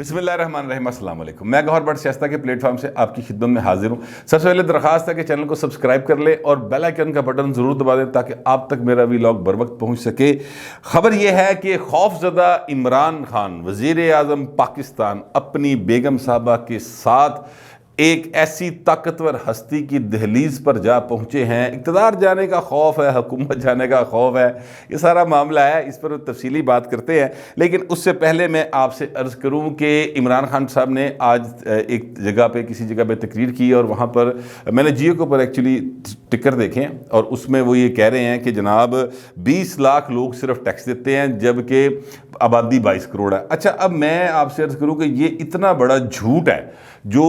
بسم اللہ الرحمن الرحیم۔ السلام علیکم۔ میں گوہر بٹ شائستہ کے پلیٹ فارم سے آپ کی خدمت میں حاضر ہوں۔ سب سے پہلے درخواست ہے کہ چینل کو سبسکرائب کر لیں اور بیل آئیکن کا بٹن ضرور دبا دیں تاکہ آپ تک میرا ویلاگ بر وقت پہنچ سکے۔ خبر یہ ہے کہ خوف زدہ عمران خان وزیر اعظم پاکستان اپنی بیگم صاحبہ کے ساتھ ایک ایسی طاقتور ہستی کی دہلیز پر جا پہنچے ہیں۔ اقتدار جانے کا خوف ہے، حکومت جانے کا خوف ہے، یہ سارا معاملہ ہے، اس پر تفصیلی بات کرتے ہیں۔ لیکن اس سے پہلے میں آپ سے عرض کروں کہ عمران خان صاحب نے آج ایک جگہ پہ کسی جگہ پہ تقریر کی اور وہاں پر میں نے جیو کے اوپر ایکچولی ٹکر دیکھے ہیں اور اس میں وہ یہ کہہ رہے ہیں کہ جناب 20 لاکھ لوگ صرف ٹیکس دیتے ہیں جبکہ آبادی 22 کروڑ ہے۔ اچھا، اب میں آپ سے عرض کروں کہ یہ اتنا بڑا جھوٹ ہے جو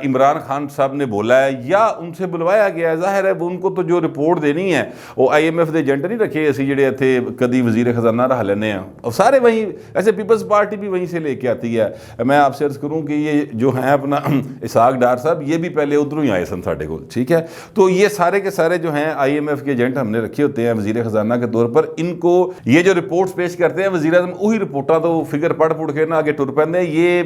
عمران خان صاحب نے بولا ہے یا ان سے بلوایا گیا ہے۔ ظاہر ہے وہ ان کو تو جو رپورٹ دینی ہے وہ آئی ایم ایف دے ایجنٹ نہیں رکھے اسی جڑے تھے کدی وزیر خزانہ رہ لینے ہیں اور سارے وہیں، ایسے پیپلز پارٹی بھی وہیں سے لے کے آتی ہے۔ میں آپ سے عرض کروں کہ یہ جو ہیں اپنا اسحاق ڈار صاحب یہ بھی پہلے ادھروں ہی آئے سن ساڈے کو، ٹھیک ہے۔ تو یہ سارے کے سارے جو ہیں آئی ایم ایف کے ایجنٹ ہم نے رکھے ہوتے ہیں وزیر خزانہ کے طور پر۔ ان کو یہ جو رپورٹس پیش کرتے ہیں وزیر اعظم وہی رپورٹاں تو فگر پڑھ کے نا آگے ٹر پہ، یہ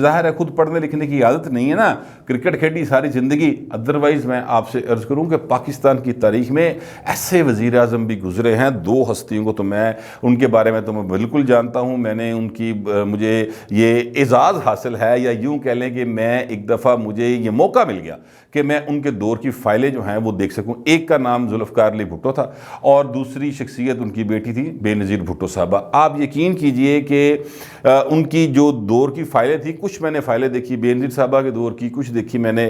ظاہر ہے خود پڑھنے لکھنے کی عادت نہیں ہے نا، کرکٹ کھیلی ساری زندگی۔ ادروائز میں آپ سے عرض کروں کہ پاکستان کی تاریخ میں ایسے وزیر اعظم بھی گزرے ہیں، دو ہستیوں کو تو میں ان کے بارے میں تو میں بالکل جانتا ہوں۔ میں نے ان کی مجھے یہ اعزاز حاصل ہے یا یوں کہہ لیں کہ میں ایک دفعہ مجھے یہ موقع مل گیا کہ میں ان کے دور کی فائلیں جو ہیں وہ دیکھ سکوں۔ ایک کا نام ذوالفقار علی بھٹو تھا اور دوسری شخصیت ان کی بیٹی تھی بے نظیر بھٹو صاحبہ۔ آپ یقین کیجئے کہ ان کی جو دور کی فائلیں تھیں، کچھ میں نے فائلیں دیکھی بے نظیر صاحبہ کے دور کی، کچھ دیکھی میں نے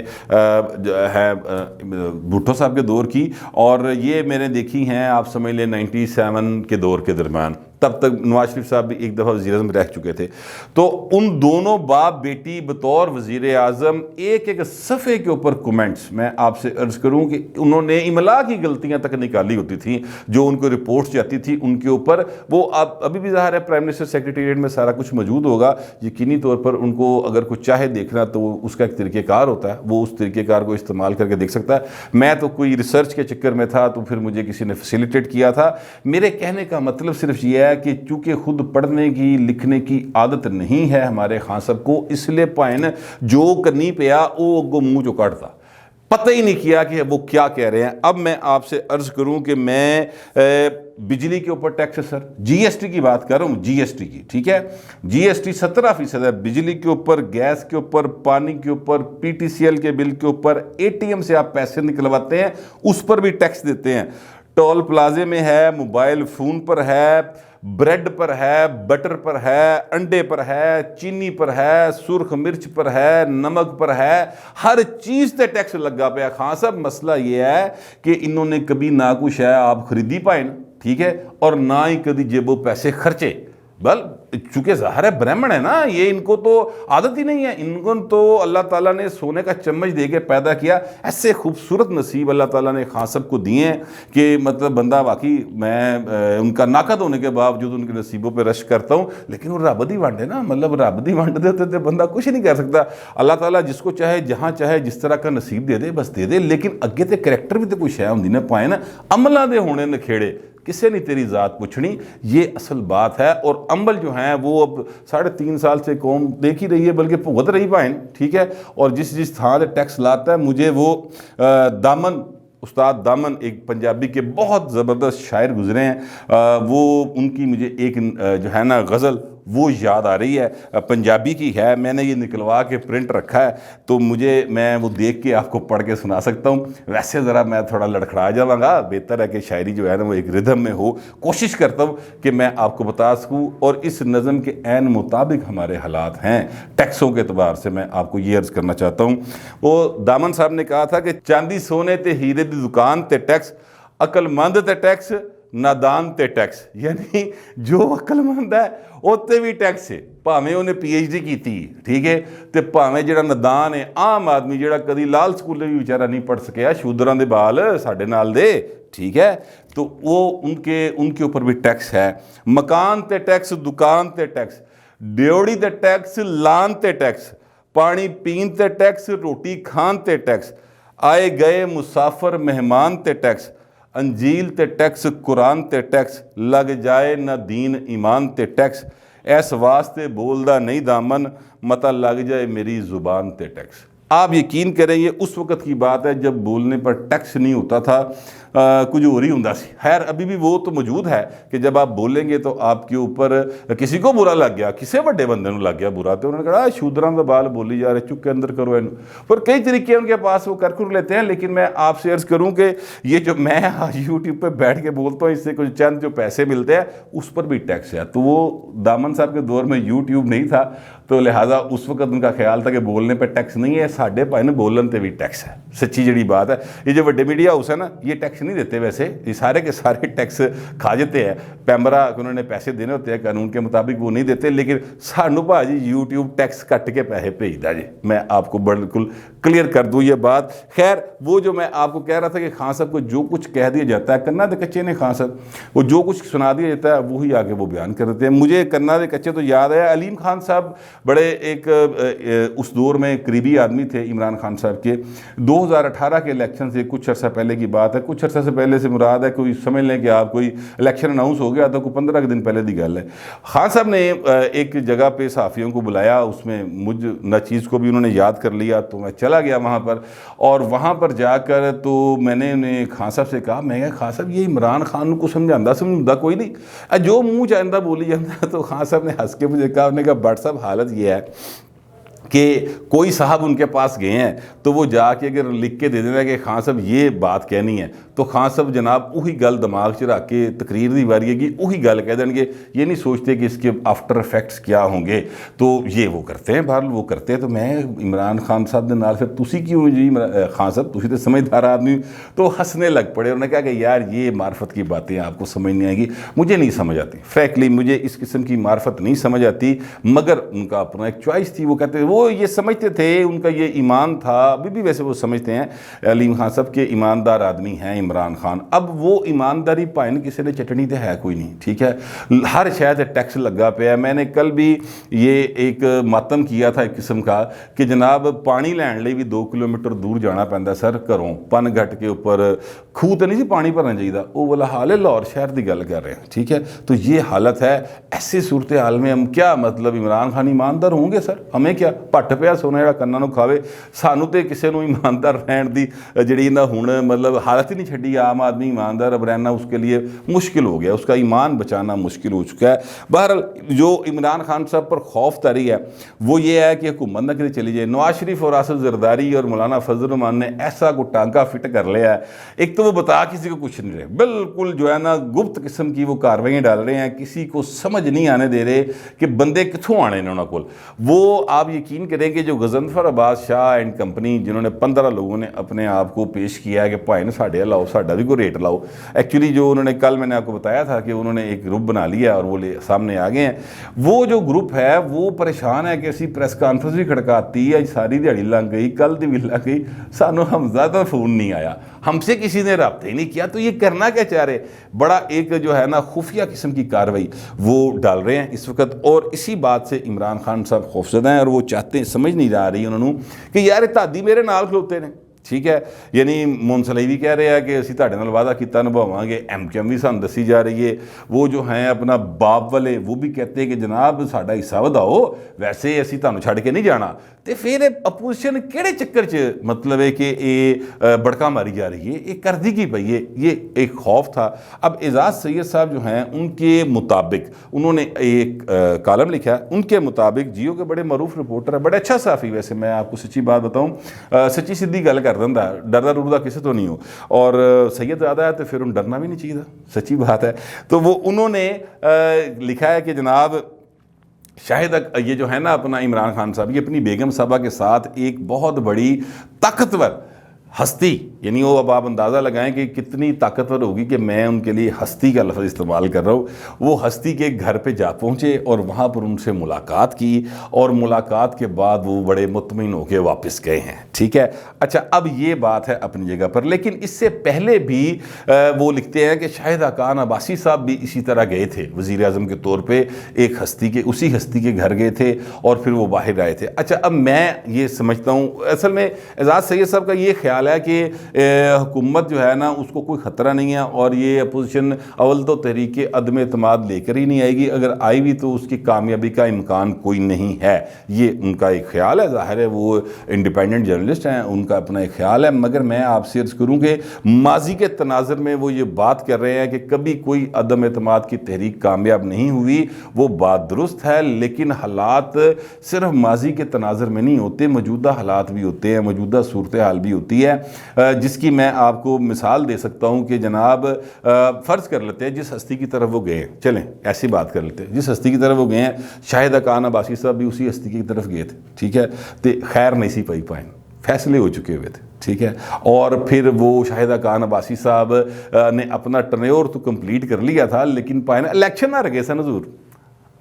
بھٹو صاحب کے دور کی، اور یہ میں نے دیکھی ہیں آپ سمجھ لیں 97 کے دور کے درمیان۔ تب تک نواز شریف صاحب بھی ایک دفعہ وزیر اعظم رہ چکے تھے۔ تو ان دونوں باپ بیٹی بطور وزیر اعظم ایک ایک صفحے کے اوپر کومنٹس، میں آپ سے عرض کروں کہ انہوں نے املا کی غلطیاں تک نکالی ہوتی تھیں جو ان کو رپورٹس جاتی تھی ان کے اوپر۔ وہ ابھی بھی ظاہر ہے پرائم منسٹر سیکریٹریٹ میں سارا کچھ موجود ہوگا، یقینی طور پر ان کو اگر کچھ چاہے دیکھنا تو اس کا ایک طریقہ کار ہوتا ہے، وہ اس طریقہ کار کو استعمال کر کے دیکھ سکتا ہے۔ میں تو کوئی ریسرچ کے چکر میں تھا تو پھر مجھے کسی نے فیسیلیٹیٹ کیا تھا۔ میرے کہنے کا مطلب صرف یہ ہے کہ چونکہ خود پڑھنے کی لکھنے کی عادت نہیں ہے ہمارے خان صاحب کو، اس لیے پائن جو کرنی پیا وہ اگو منہ جو کاٹتا، پتہ ہی نہیں کیا کہ وہ کیا کہہ رہے ہیں۔ اب میں آپ سے عرض کروں کہ میں بجلی کے اوپر ٹیکس ہے سر، جی ایس ٹی کی بات کر رہا ہوں، جی ایس ٹی کی، ٹھیک ہے، جی ایس ٹی 17% ہے بجلی کے اوپر، گیس کے اوپر، پانی کے اوپر، پی ٹی سی ایل کے بل کے اوپر، اے ٹی ایم سے آپ پیسے نکلواتے ہیں اس پر بھی ٹیکس دیتے ہیں، ٹول پلازے میں ہے، موبائل فون پر ہے، بریڈ پر ہے، بٹر پر ہے، انڈے پر ہے، چینی پر ہے، سرخ مرچ پر ہے، نمک پر ہے، ہر چیز تے ٹیکس لگا پیا۔ خان صاحب مسئلہ یہ ہے کہ انہوں نے کبھی نہ کچھ ہے آپ خریدی پائیں، ٹھیک ہے، اور نہ ہی کبھی جیبوں پیسے خرچے۔ بل چونکہ ظاہر ہے برہمن ہے نا، یہ ان کو تو عادت ہی نہیں ہے، ان کو تو اللہ تعالیٰ نے سونے کا چمچ دے کے پیدا کیا۔ ایسے خوبصورت نصیب اللہ تعالیٰ نے خان صاحب کو دیے ہیں کہ مطلب بندہ واقعی میں ان کا ناقد ہونے کے باوجود ان کے نصیبوں پہ رشک کرتا ہوں، لیکن وہ رب دی ونڈ ہے نا، مطلب رب دی ونڈ دے تو بندہ کچھ نہیں کر سکتا۔ اللہ تعالیٰ جس کو چاہے جہاں چاہے جس طرح کا نصیب دے دے بس دے دے، لیکن اگے تے کریکٹر بھی تو کچھ ہے ہوں نے پائے نا، عملہ دے ہونے نکھیڑے کسے نہیں تیری ذات پوچھنی، یہ اصل بات ہے۔ اور عمل جو ہیں وہ اب 3.5 سال سے قوم دیکھ ہی رہی ہے بلکہ بھگت رہی پائیں، ٹھیک ہے۔ اور جس تھان سے ٹیکس لاتا ہے، مجھے وہ دامن، استاد دامن ایک پنجابی کے بہت زبردست شاعر گزرے ہیں، وہ ان کی مجھے ایک جو ہے نا غزل وہ یاد آ رہی ہے، پنجابی کی ہے، میں نے یہ نکلوا کے پرنٹ رکھا ہے تو میں وہ دیکھ کے آپ کو پڑھ کے سنا سکتا ہوں۔ ویسے ذرا میں تھوڑا لڑکھڑا جاؤں گا، بہتر ہے کہ شاعری جو ہے نا وہ ایک ردھم میں ہو، کوشش کرتا ہوں کہ میں آپ کو بتا سکوں، اور اس نظم کے عین مطابق ہمارے حالات ہیں ٹیکسوں کے اعتبار سے۔ میں آپ کو یہ عرض کرنا چاہتا ہوں، وہ دامن صاحب نے کہا تھا کہ چاندی سونے تے ہیرے دی دکان تے ٹیکس، عقل مند تے ٹیکس، نادان تے ٹیکس، یعنی جو عقل مند ہے اوتے بھی ٹیکس ہے، بھاویں انہیں پی ایچ ڈی کیتی، ٹھیک ہے، تے بھاویں جڑا نادان ہے عام آدمی جڑا کدی لال سکولے بھی بیچارہ نہیں پڑھ سکیا، شودراں دے بال ساڈے نال دے، ٹھیک ہے، تو وہ ان کے اوپر بھی ٹیکس ہے۔ مکان تے ٹیکس، دکان تے ٹیکس، ڈیوڑی تے ٹیکس، لان تے ٹیکس، پانی پین تے ٹیکس، روٹی کھان تے ٹیکس، آئے گئے مسافر مہمان تے ٹیکس، انجیل تے ٹیکس، قرآن تے ٹیکس، لگ جائے نہ دین ایمان تے ٹیکس، ایس واسطے بولدا نہیں دامن متا لگ جائے میری زبان تے ٹیکس۔ آپ یقین کریں یہ اس وقت کی بات ہے جب بولنے پر ٹیکس نہیں ہوتا تھا، کچھ اور ہی ہوندا سی۔ خیر ابھی بھی وہ تو موجود ہے کہ جب آپ بولیں گے تو آپ کے اوپر کسی کو برا لگ گیا، کسی بڑے بندے نوں لگ گیا برا، تو انہوں نے کہا شودراں دا بال بولی جا رہے، چپ کے اندر کرو اینو۔ پر کئی طریقے ان کے پاس وہ کر لیتے ہیں، لیکن میں آپ سے عرض کروں کہ یہ جو میں یوٹیوب پہ بیٹھ کے بولتا ہوں، اس سے کچھ چند جو پیسے ملتے ہیں اس پر بھی ٹیکس ہے۔ تو وہ دامن صاحب کے دور میں یوٹیوب نہیں تھا، تو لہٰذا اس وقت ان کا خیال تھا کہ بولنے پہ ٹیکس نہیں ہے، ساڈے بھائی نے بولن تے بھی ٹیکس ہے۔ سچی جڑی بات ہے، یہ جو بڑے میڈیا ہاؤس ہے نا، یہ ٹیکس نہیں دیتے، ویسے یہ سارے کے سارے ٹیکس کھا جاتے ہیں، پیمرا انہوں نے پیسے دینے ہوتے ہیں قانون کے مطابق، وہ نہیں دیتے، لیکن سانو بھاجی یوٹیوب ٹیکس کٹ کے پیسے بھیجتا جی۔ میں آپ کو بالکل کلیئر کر دوں یہ بات۔ خیر وہ جو میں آپ کو کہہ رہا تھا کہ خان صاحب کو جو کچھ کہہ دیا جاتا ہے، کنا دے کچے نے خان صاحب، وہ جو کچھ سنا دیا جاتا ہے وہی آگے وہ بیان کر دیتے ہیں۔ مجھے کنا دے کچے تو یاد ہے، علیم خان صاحب بڑے ایک اس دور میں قریبی آدمی تھے عمران خان صاحب کے۔ 2018 کے الیکشن سے کچھ عرصہ پہلے کی بات ہے، کچھ عرصہ سے پہلے سے مراد ہے کوئی سمجھ لیں کہ آپ کوئی الیکشن اناؤنس ہو گیا تو کوئی 15 دن پہلے دی گل ہے۔ خان صاحب نے ایک جگہ پہ صحافیوں کو بلایا، اس میں مجھ نہ چیز کو بھی انہوں نے یاد کر لیا، تو میں چلا گیا وہاں پر، اور وہاں پر جا کر تو میں نے انہیں خان صاحب سے کہا، میں کہا خان صاحب یہ عمران خان کو سمجھا کوئی نہیں، جو منہ چاہندہ بولی جاتا۔ تو خان صاحب نے ہنس کے مجھے کہا، انہوں نے کہا بٹ صاحب حالت یہ ہے کہ کوئی صاحب ان کے پاس گئے ہیں تو وہ جا کے اگر لکھ کے دے دینا کہ خان صاحب یہ بات کہنی ہے، تو خان صاحب جناب وہی گل دماغ چ رکھ کے تقریر دی واری ہے وہی گل کہہ دیں گے، یہ نہیں سوچتے کہ اس کے آفٹر افیکٹس کیا ہوں گے، تو یہ وہ کرتے ہیں، بہرحال وہ کرتے ہیں۔ تو میں عمران خان صاحب دے نال پھر تسی کیوں جی خان صاحب تسی تو سمجھدار آدمی، تو ہنسنے لگ پڑے۔ انہوں نے کہا کہ یار یہ معرفت کی باتیں آپ کو سمجھ نہیں آئے گی، مجھے نہیں سمجھ آتی، فرینکلی مجھے اس قسم کی معرفت نہیں سمجھ آتی، مگر ان کا اپنا ایک چوائس تھی، وہ کہتے وہ یہ سمجھتے تھے، ان کا یہ ایمان تھا، ابھی بھی ویسے وہ سمجھتے ہیں علیم خان صاحب کے ایماندار آدمی ہیں عمران خان۔ اب وہ ایمانداری پائن کسی نے چٹنی تے ہے کوئی نہیں، ٹھیک ہے، ہر شاید ٹیکس لگا پیا ہے۔ میں نے کل بھی یہ ایک ماتم کیا تھا ایک قسم کا کہ جناب پانی لین لئی بھی 2 کلومیٹر دور جانا پیندا سر گھروں، پن گھٹ کے اوپر کھوہ تے نہیں سی پانی بھرنا چاہیے، وہ والا حال ہے، لاہور شہر دی گل کر رہے ہیں، ٹھیک ہے۔ تو یہ حالت ہے، ایسی صورتحال میں ہم کیا مطلب عمران خان ایماندار ہوں گے سر؟ ہمیں کیا پٹ پیا سونا جڑا کناں نوں کھاوے، سانوں تے کسے نوں ایماندار رہن دی جڑی نہ ہن مطلب حالت ہی نہیں چھڈی۔ عام آدمی ایماندار اب رہنا اس کے لیے مشکل ہو گیا، اس کا ایمان بچانا مشکل ہو چکا ہے۔ بہرحال جو عمران خان صاحب پر خوف طاری ہے وہ یہ ہے کہ حکومت نہ کدھر چلی جائے۔ نواز شریف اور آصف زرداری اور مولانا فضل الرحمان نے ایسا کو ٹانکا فٹ کر لیا ہے، ایک تو وہ بتا کسی کو کچھ نہیں رہے، بالکل جو ہے نا گپت قسم کی وہ کاروائیاں ڈال رہے ہیں، کسی کو سمجھ نہیں آنے دے رہے کہ بندے کتھوں آنے انہوں کو۔ وہ آپ یقین کریں کہ جو غضنفر عباس شاہ اینڈ کمپنی جنہوں نے 15 لوگوں نے اپنے آپ کو پیش کیا ہے کہ بھائی نے ساڑھے لاؤ، ساڑھا بھی کوئی ریٹ لاؤ، ایکچولی جو انہوں نے کل میں نے آپ کو بتایا تھا کہ انہوں نے ایک گروپ بنا لیا اور وہ سامنے آ گئے ہیں۔ وہ جو گروپ ہے وہ پریشان ہے کہ اسی پریس کانفرنس بھی کھڑکاتی ہے، ساری دیہڑی لنگ گئی، کل دی بھی لنگ گئی، سانوں حمزہ دا فون نہیں آیا، ہم سے کسی نے رابطہ ہی نہیں کیا۔ تو یہ کرنا کیا چاہ رہے؟ بڑا ایک جو ہے نا خفیہ قسم کی کارروائی وہ ڈال رہے ہیں اس وقت، اور اسی بات سے عمران خان صاحب خوفزدہ ہیں، اور وہ چاہتے ہیں، سمجھ نہیں جا رہی انہوں کہ یار تادی میرے نال کھلوتے نے، ٹھیک ہے، یعنی مونسلی بھی کہہ رہے ہیں کہ اسی تہاڈے نال وعدہ کیتا نبھاواں گے، ایم کیو ایم بھی سان دسی جا رہی ہے، وہ جو ہیں اپنا باپ والے وہ بھی کہتے ہیں کہ جناب ساڈا حصہ وداؤ، ویسے اسی تانوں چھڈ کے نہیں جانا۔ تے پھر اپوزیشن کہڑے چکر چ مطلب ہے کہ یہ بڑکا ماری جا رہی ہے، یہ کردی کی پئی ہے، یہ ایک خوف تھا۔ اب اعزاز سید صاحب جو ہیں ان کے مطابق انہوں نے ایک کالم لکھا ہے، ان کے مطابق جیو کے بڑے معروف رپورٹر ہے، بڑے اچھا صحافی، ویسے میں آپ کو سچی بات بتاؤں، سچی سیدھی گل کر دندا، ڈردا ڈردا کسی تو نہیں ہو، اور سید زیادہ ہے تو پھر ان ڈرنا بھی نہیں چاہیے، سچی بات ہے۔ تو وہ انہوں نے لکھا ہے کہ جناب شاہد یہ جو ہے نا اپنا عمران خان صاحب، یہ اپنی بیگم صاحبہ کے ساتھ ایک بہت بڑی طاقتور ہستی، یعنی وہ اب آپ اندازہ لگائیں کہ کتنی طاقتور ہوگی کہ میں ان کے لیے ہستی کا لفظ استعمال کر رہا ہوں، وہ ہستی کے گھر پہ جا پہنچے اور وہاں پر ان سے ملاقات کی، اور ملاقات کے بعد وہ بڑے مطمئن ہو کے واپس گئے ہیں، ٹھیک ہے۔ اچھا اب یہ بات ہے اپنی جگہ پر، لیکن اس سے پہلے بھی وہ لکھتے ہیں کہ شاہد حقان عباسی صاحب بھی اسی طرح گئے تھے وزیر اعظم کے طور پہ، ایک ہستی کے اسی ہستی کے گھر گئے تھے اور پھر وہ باہر آئے تھے۔ اچھا اب میں یہ سمجھتا ہوں، اصل میں اعزاز سید صاحب کا یہ خیال ہے کہ حکومت جو ہے نا اس کو کوئی خطرہ نہیں ہے، اور یہ اپوزیشن اول تو تحریک عدم اعتماد لے کر ہی نہیں آئے گی، اگر آئی بھی تو اس کی کامیابی کا امکان کوئی نہیں ہے، یہ ان کا ایک خیال ہے، ظاہر ہے وہ انڈیپینڈنٹ جرنلسٹ ہیں، ان کا اپنا ایک خیال ہے، مگر میں آپ سے عرض کروں کہ ماضی کے تناظر میں وہ یہ بات کر رہے ہیں کہ کبھی کوئی عدم اعتماد کی تحریک کامیاب نہیں ہوئی، وہ بات درست ہے، لیکن حالات صرف ماضی کے تناظر میں نہیں ہوتے، موجودہ حالات بھی ہوتے ہیں، موجودہ صورتحال بھی ہوتی ہے، جس کی میں آپ کو مثال دے سکتا ہوں کہ جناب فرض کر لیتے ہیں جس ہستی کی طرف وہ گئے ہیں، چلیں ایسی بات کر لیتے ہیں، جس ہستی کی طرف وہ گئے ہیں، شاہدہ خان عباسی صاحب بھی اسی ہستی کی طرف گئے تھے، ٹھیک ہے، تو خیر نہیں سی پائیں، فیصلے ہو چکے ہوئے تھے، ٹھیک ہے، اور پھر وہ شاہدہ خان عباسی صاحب نے اپنا ٹرنیور تو کمپلیٹ کر لیا تھا، لیکن پائے نا الیکشن آ رہے سن حضور،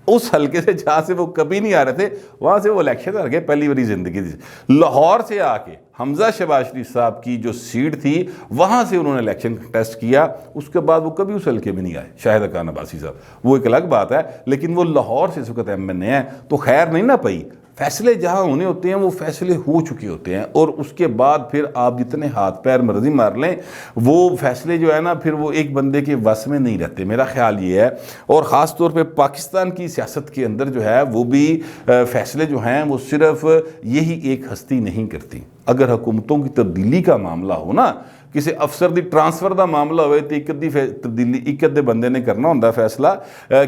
اس حلقے سے جہاں سے وہ کبھی نہیں آ رہے تھے وہاں سے وہ الیکشن آ گئے پہلی باری زندگی دی، لاہور سے آ کے حمزہ شہباز شریف صاحب کی جو سیٹ تھی وہاں سے انہوں نے الیکشن ٹیسٹ کیا، اس کے بعد وہ کبھی اس حلقے میں نہیں آئے شاہدہ خان عباسی صاحب، وہ ایک الگ بات ہے، لیکن وہ لاہور سے اس وقت ایم این اے ہیں، تو خیر نہیں نہ پئی، فیصلے جہاں ہونے ہوتے ہیں وہ فیصلے ہو چکے ہوتے ہیں، اور اس کے بعد پھر آپ جتنے ہاتھ پیر مرضی مار لیں وہ فیصلے جو ہے نا پھر وہ ایک بندے کے وس میں نہیں رہتے، میرا خیال یہ ہے، اور خاص طور پہ پاکستان کی سیاست کے اندر جو ہے وہ بھی فیصلے جو ہیں وہ صرف یہی ایک ہستی نہیں کرتی، اگر حکومتوں کی تبدیلی کا معاملہ ہو نا، کسی افسر دی ٹرانسفر دا معاملہ ہوئے تو ایک دی تبدیلی ایک دے بندے نے کرنا ہوتا فیصلہ،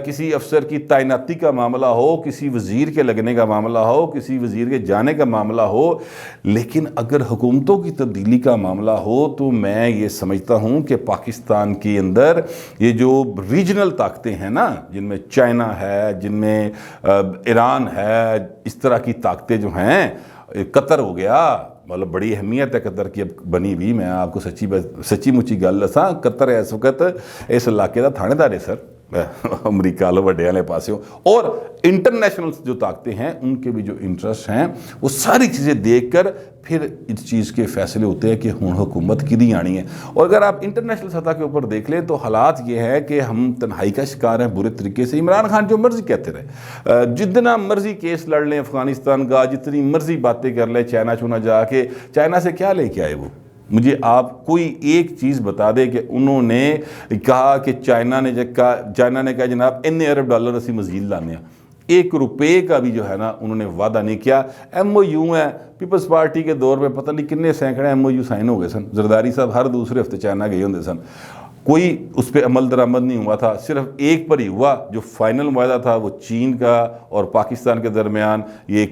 کسی افسر کی تعیناتی کا معاملہ ہو، کسی وزیر کے لگنے کا معاملہ ہو، کسی وزیر کے جانے کا معاملہ ہو، لیکن اگر حکومتوں کی تبدیلی کا معاملہ ہو تو میں یہ سمجھتا ہوں کہ پاکستان کے اندر یہ جو ریجنل طاقتیں ہیں نا، جن میں چائنا ہے، جن میں ایران ہے، اس طرح کی طاقتیں جو ہیں، قطر ہو گیا، مطلب بڑی اہمیت ہے قطر کی اب بنی بھی، میں آپ کو سچی مچی گل دساں، قطر اس وقت اس علاقے دا تھانے دار ہے سر، امریکہ والوں وڈے والے پاسوں، اور انٹرنیشنل جو طاقتیں ہیں ان کے بھی جو انٹرسٹ ہیں وہ ساری چیزیں دیکھ کر پھر اس چیز کے فیصلے ہوتے ہیں کہ ہوں حکومت کدی آنی ہے، اور اگر آپ انٹرنیشنل سطح کے اوپر دیکھ لیں تو حالات یہ ہے کہ ہم تنہائی کا شکار ہیں برے طریقے سے، عمران خان جو مرضی کہتے رہے، جتنا مرضی کیس لڑ لیں افغانستان کا، جتنی مرضی باتیں کر لیں، چائنا چونا جا کے، چائنا سے کیا لے کے آئے وہ، مجھے آپ کوئی ایک چیز بتا دے کہ انہوں نے کہا کہ چائنا نے کہا جناب اتنے ارب ڈالر اسی مزید لانے ہیں، 1 روپے کا بھی جو ہے نا انہوں نے وعدہ نہیں کیا، ایم او یو ہے، پیپلز پارٹی کے دور میں پتہ نہیں کتنے سینکڑے ایم او یو سائن ہو گئے سن، زرداری صاحب ہر دوسرے ہفتے چائنا گئے ہوندے سن، کوئی اس پہ عمل درآمد نہیں ہوا تھا، صرف ایک پر ہی ہوا، جو فائنل معاہدہ تھا وہ چین کا اور پاکستان کے درمیان یہ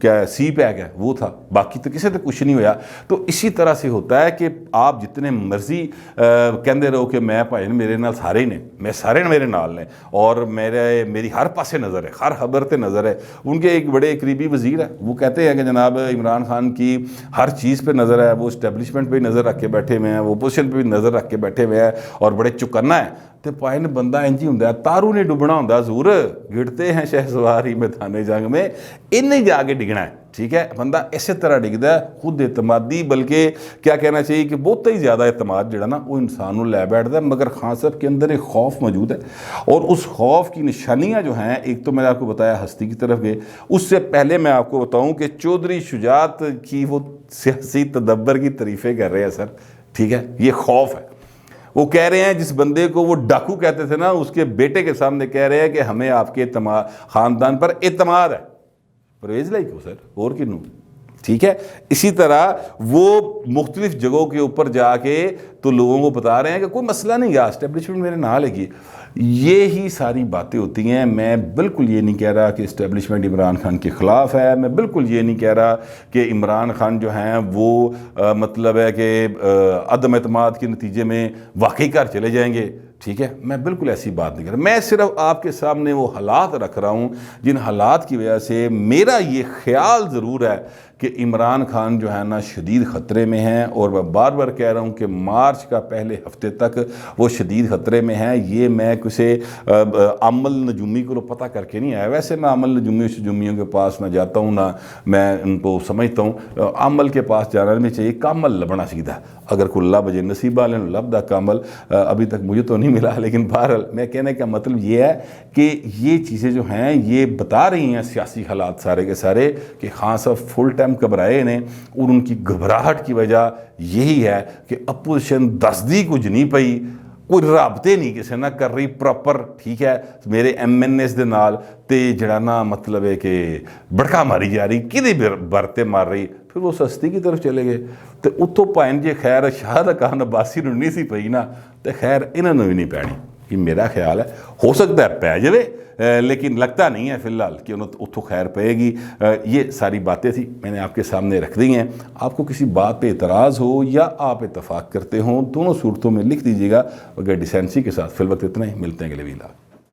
کیا سی پیک ہے وہ تھا، باقی تو کسی سے کچھ نہیں ہوا، تو اسی طرح سے ہوتا ہے کہ آپ جتنے مرضی کہندے رہو کہ میں بھائی میرے نال سارے نے، میں سارے میرے نال نے، اور میری ہر پاسے نظر ہے، ہر خبر تے نظر ہے، ان کے ایک بڑے قریبی وزیر ہے وہ کہتے ہیں کہ جناب عمران خان کی ہر چیز پہ نظر ہے، وہ اسٹیبلشمنٹ پہ نظر رکھ کے بیٹھے ہوئے ہیں، وہ اپوزیشن پہ بھی نظر رکھ کے بیٹھے ہوئے ہیں اور بڑے چکنا ہے، تو پائن بندہ انجی ہوں تارو نے ڈبنا ہوں حضور، گڑتے ہیں شہسواری میدان جنگ میں، انہیں جا کے ڈگنا ہے، ٹھیک ہے، بندہ اسی طرح ڈگدا ہے، خود اعتمادی، بلکہ کیا کہنا چاہیے کہ بہت ہی زیادہ اعتماد جڑا نا وہ انسان لے بیٹھتا ہے، مگر خان صاحب کے اندر ایک خوف موجود ہے، اور اس خوف کی نشانیاں جو ہیں، ایک تو میں نے آپ کو بتایا ہستی کی طرف گئے، اس سے پہلے میں آپ کو بتاؤں کہ چودھری شجاعت کی وہ سیاسی تدبر کی تعریفیں کر رہے ہیں سر، ٹھیک ہے، یہ خوف ہے، وہ کہہ رہے ہیں جس بندے کو وہ ڈاکو کہتے تھے نا، اس کے بیٹے کے سامنے کہہ رہے ہیں کہ ہمیں آپ کے خاندان پر اعتماد ہے، پرویز لائی کو سر اور کنوں، ٹھیک ہے، اسی طرح وہ مختلف جگہوں کے اوپر جا کے تو لوگوں کو بتا رہے ہیں کہ کوئی مسئلہ نہیں گا، اسٹیبلشمنٹ میرے نہ لگی، یہی ساری باتیں ہوتی ہیں، میں بالکل یہ نہیں کہہ رہا کہ اسٹیبلشمنٹ عمران خان کے خلاف ہے، میں بالکل یہ نہیں کہہ رہا کہ عمران خان جو ہیں وہ مطلب ہے کہ عدم اعتماد کے نتیجے میں واقعی گھر چلے جائیں گے، ٹھیک ہے، میں بالکل ایسی بات نہیں کر رہا، میں صرف آپ کے سامنے وہ حالات رکھ رہا ہوں جن حالات کی وجہ سے میرا یہ خیال ضرور ہے کہ عمران خان جو ہے نا شدید خطرے میں ہیں، اور میں بار بار کہہ رہا ہوں کہ مارچ کا پہلے ہفتے تک وہ شدید خطرے میں ہیں، یہ میں کسی عمل نجومی کو پتہ کر کے نہیں آیا، ویسے میں عمل نجومیوں کے پاس نہ جاتا ہوں، نہ میں ان کو سمجھتا ہوں، عمل کے پاس جانا میں چاہیے، کامل لبنا سیدھا، اگر کوئی لب جے نصیبہ لیں لب دا کامل، ابھی تک مجھے تو نہیں نہیں ملا، لیکن بہرحال میں کہنے کا مطلب یہ ہے کہ یہ چیزیں جو ہیں یہ بتا رہی ہیں سیاسی حالات سارے کے سارے کہ خان صاحب فل ٹائم گھبرائے نے، اور ان کی گھبراہٹ کی وجہ یہی ہے کہ اپوزیشن دسدی کچھ نہیں پئی، کوئی رابطے نہیں کسی نہ کر رہی پراپر، ٹھیک ہے، میرے ایم این ایس دے نال تے جڑا نا مطلب ہے کہ بڑکا ماری جا رہی، کدے برتے مار رہی، پھر وہ سستی کی طرف چلے گئے، تو اتوں پائن جے خیر شاہد کان عباسی نو نہیں سی پئی نا، تو خیر انہوں نے بھی نہیں پینی، یہ میرا خیال ہے، ہو سکتا ہے پہ جائے لیکن لگتا نہیں ہے فی الحال کہ انہوں اتوں خیر پائے گی۔ یہ ساری باتیں تھی میں نے آپ کے سامنے رکھ دی ہیں، آپ کو کسی بات پہ اعتراض ہو یا آپ اتفاق کرتے ہوں، دونوں صورتوں میں لکھ دیجیے گا، اگر ڈیسینسی کے ساتھ۔ فی الوقت اتنا ہی، ملتے ہیں اگلے ویلا۔